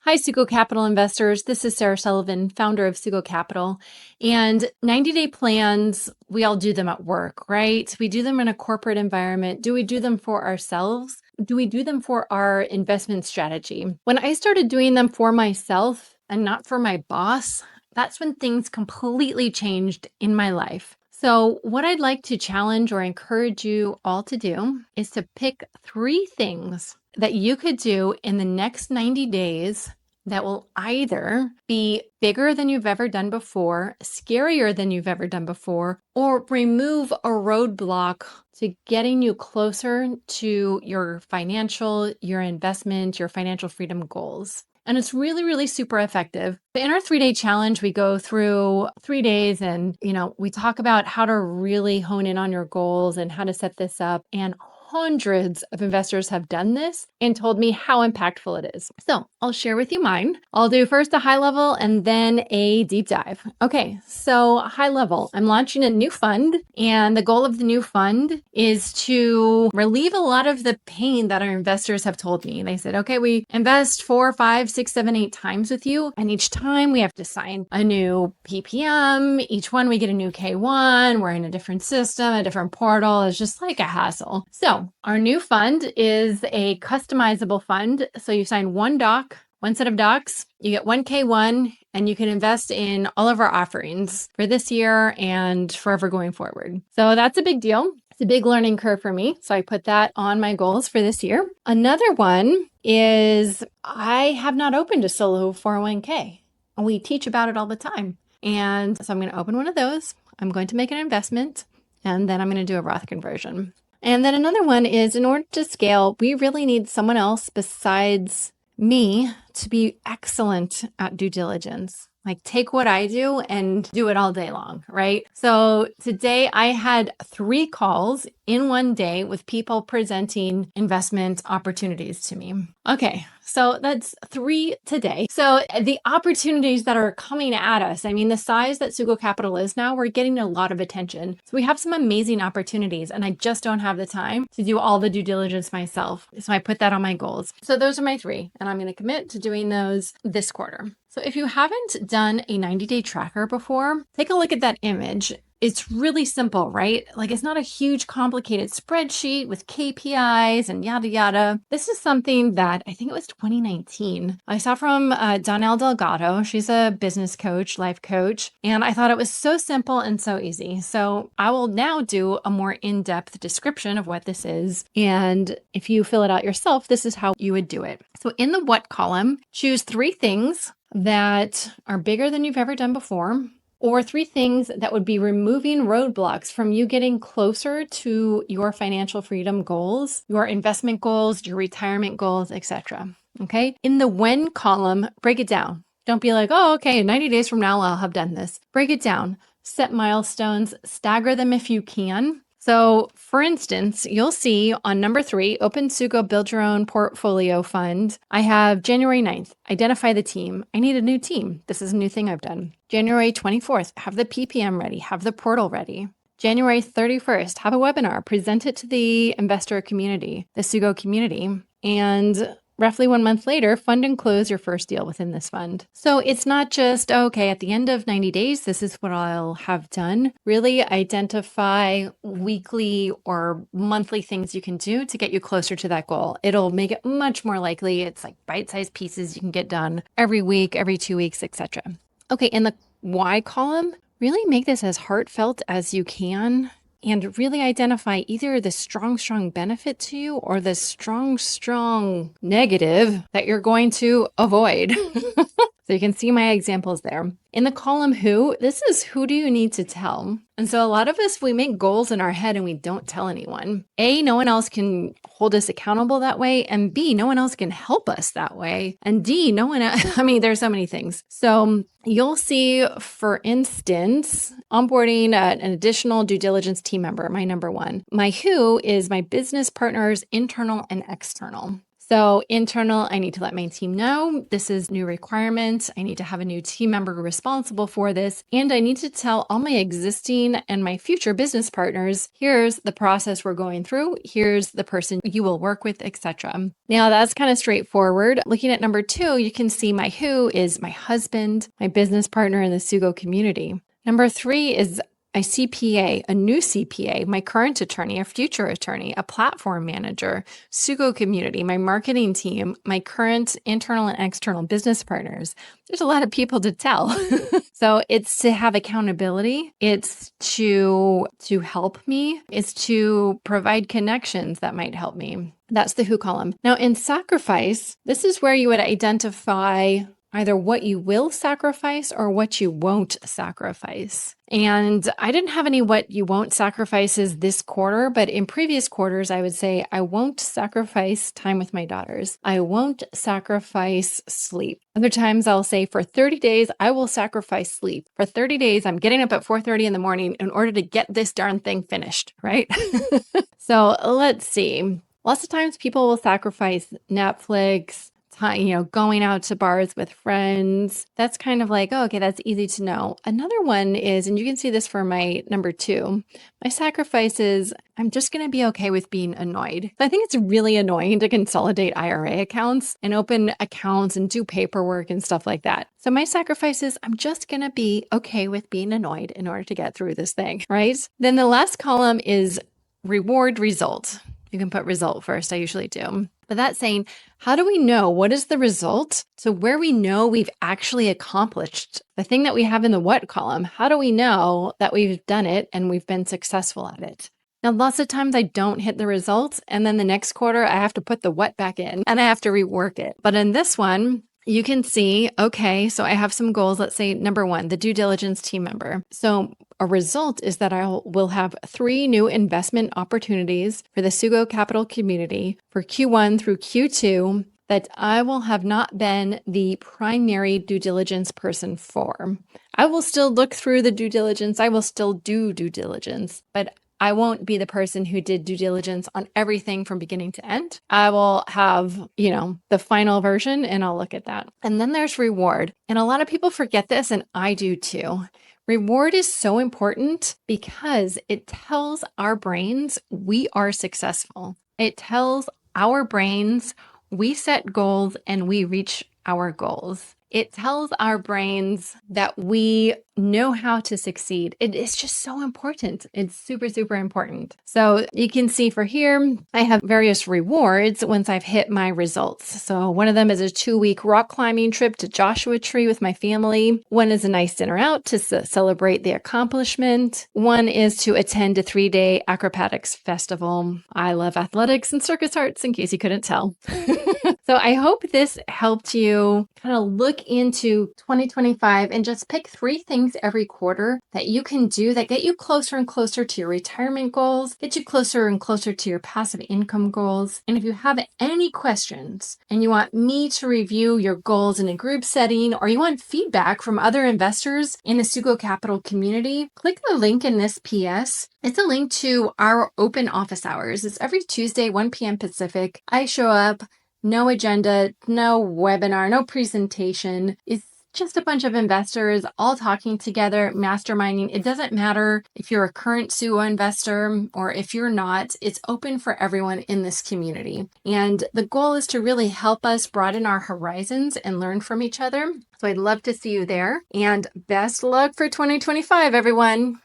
Hi, SuGo Capital investors. This is Sarah Sullivan, founder of SuGo Capital. And 90-day plans, we all do them at work, right? We do them in a corporate environment. Do we do them for ourselves? Do we do them for our investment strategy? When I started doing them for myself and not for my boss, that's when things completely changed in my life. So what I'd like to challenge or encourage you all to do is to pick 3 things that you could do in the next 90 days that will either be bigger than you've ever done before, scarier than you've ever done before, or remove a roadblock to getting you closer to your financial, your investment, your financial freedom goals. And it's really, really super effective. In our 3-day challenge, we go through 3 days and, we talk about how to really hone in on your goals and how to set this up. And hundreds of investors have done this and told me how impactful it is. So I'll share with you mine. I'll do first a high level and then a deep dive. Okay, so high level, I'm launching a new fund, and the goal of the new fund is to relieve a lot of the pain that our investors have told me. They said, okay, we invest 4, 5, 6, 7, 8 times with you, and each time we have to sign a new PPM. Each one we get a new K1. We're in a different system, a different portal. It's just like a hassle. So our new fund is a customizable fund. So you sign one set of docs, you get one K1, and you can invest in all of our offerings for this year and forever going forward. So that's a big deal. It's a big learning curve for me. So I put that on my goals for this year. Another one is I have not opened a solo 401k. And we teach about it all the time. And so I'm going to open one of those. I'm going to make an investment, and then I'm going to do a Roth conversion. And then another one is, in order to scale, we really need someone else besides me to be excellent at due diligence. Like, take what I do and do it all day long, right? So today I had 3 calls in one day with people presenting investment opportunities to me. Okay, so that's 3 today. So the opportunities that are coming at us, the size that SuGo Capital is now, we're getting a lot of attention. So we have some amazing opportunities, and I just don't have the time to do all the due diligence myself. So I put that on my goals. So those are my 3, and I'm going to commit to doing those this quarter. So if you haven't done a 90-day tracker before, take a look at that image. It's really simple, right? Like, it's not a huge complicated spreadsheet with KPIs and yada, yada. This is something that I think it was 2019. I saw from Donnell Delgado. She's a business coach, life coach. And I thought it was so simple and so easy. So I will now do a more in-depth description of what this is. And if you fill it out yourself, this is how you would do it. So in the what column, choose 3 things that are bigger than you've ever done before, or 3 things that would be removing roadblocks from you getting closer to your financial freedom goals, your investment goals, your retirement goals, etc. Okay? In the when column, break it down. Don't be like, oh, okay, 90 days from now, I'll have done this. Break it down. Set milestones, stagger them if you can. So for instance, you'll see on number 3, Open SuGo Build Your Own Portfolio Fund. I have January 9th, identify the team. I need a new team. This is a new thing I've done. January 24th, have the PPM ready, have the portal ready. January 31st, have a webinar, present it to the investor community, the SuGo community. And roughly 1 month later, fund and close your first deal within this fund. So it's not just, okay, at the end of 90 days, this is what I'll have done. Really identify weekly or monthly things you can do to get you closer to that goal. It'll make it much more likely. It's like bite-sized pieces you can get done every week, every 2 weeks, etc. Okay, in the why column, really make this as heartfelt as you can. And really identify either the strong, strong benefit to you or the strong, strong negative that you're going to avoid. So you can see my examples there. In the column who, this is who do you need to tell? And so a lot of us, we make goals in our head and we don't tell anyone. A, no one else can hold us accountable that way. And B, no one else can help us that way. And D, no one else, there's so many things. So you'll see, for instance, onboarding an additional due diligence team member, my number 1. My who is my business partners, internal and external. So internal, I need to let my team know this is new requirement. I need to have a new team member responsible for this. And I need to tell all my existing and my future business partners, here's the process we're going through. Here's the person you will work with, etc. Now that's kind of straightforward. Looking at number 2, you can see my who is my husband, my business partner in the SuGo community. Number 3 is a CPA, a new CPA, my current attorney, a future attorney, a platform manager, SuGo community, my marketing team, my current internal and external business partners. There's a lot of people to tell. So it's to have accountability. It's to help me. It's to provide connections that might help me. That's the who column. Now in sacrifice, this is where you would identify either what you will sacrifice or what you won't sacrifice. And I didn't have any what you won't sacrifices this quarter, but in previous quarters, I would say I won't sacrifice time with my daughters. I won't sacrifice sleep. Other times I'll say for 30 days, I will sacrifice sleep. For 30 days, I'm getting up at 4:30 in the morning in order to get this darn thing finished, right? So let's see. Lots of times people will sacrifice Netflix, time, going out to bars with friends. That's kind of like, oh, okay, that's easy to know. Another one is, and you can see this for my number 2, my sacrifice is I'm just going to be okay with being annoyed. I think it's really annoying to consolidate IRA accounts and open accounts and do paperwork and stuff like that. So my sacrifice is I'm just going to be okay with being annoyed in order to get through this thing, right? Then the last column is reward result. You can put result first. I usually do. But that's saying, how do we know what is the result? So where we know we've actually accomplished the thing that we have in the what column, how do we know that we've done it and we've been successful at it? Now, lots of times I don't hit the results. And then the next quarter, I have to put the what back in and I have to rework it. But in this one, you can see, okay, so I have some goals. Let's say number 1, the due diligence team member. So a result is that I will have 3 new investment opportunities for the SuGo Capital community for Q1 through Q2 that I will have not been the primary due diligence person for. I will still look through the due diligence. I will still do due diligence, but I won't be the person who did due diligence on everything from beginning to end. I will have, the final version and I'll look at that. And then there's reward. And a lot of people forget this and I do too. Reward is so important because it tells our brains we are successful. It tells our brains we set goals and we reach our goals. It tells our brains that we know how to succeed. It is just so important. It's super, super important. So you can see for here, I have various rewards once I've hit my results. So one of them is a 2-week rock climbing trip to Joshua Tree with my family. One is a nice dinner out to celebrate the accomplishment. One is to attend a 3-day acrobatics festival. I love athletics and circus arts, in case you couldn't tell. So I hope this helped you kind of look into 2025 and just pick 3 things every quarter that you can do that get you closer and closer to your retirement goals, get you closer and closer to your passive income goals. And if you have any questions and you want me to review your goals in a group setting, or you want feedback from other investors in the SuGo Capital community, click the link in this PS. It's a link to our open office hours. It's every Tuesday, 1 p.m. Pacific. I show up. No agenda, no webinar, no presentation. It's just a bunch of investors all talking together, masterminding. It doesn't matter if you're a current SuGo investor or if you're not. It's open for everyone in this community. And the goal is to really help us broaden our horizons and learn from each other. So I'd love to see you there. And best luck for 2025, everyone.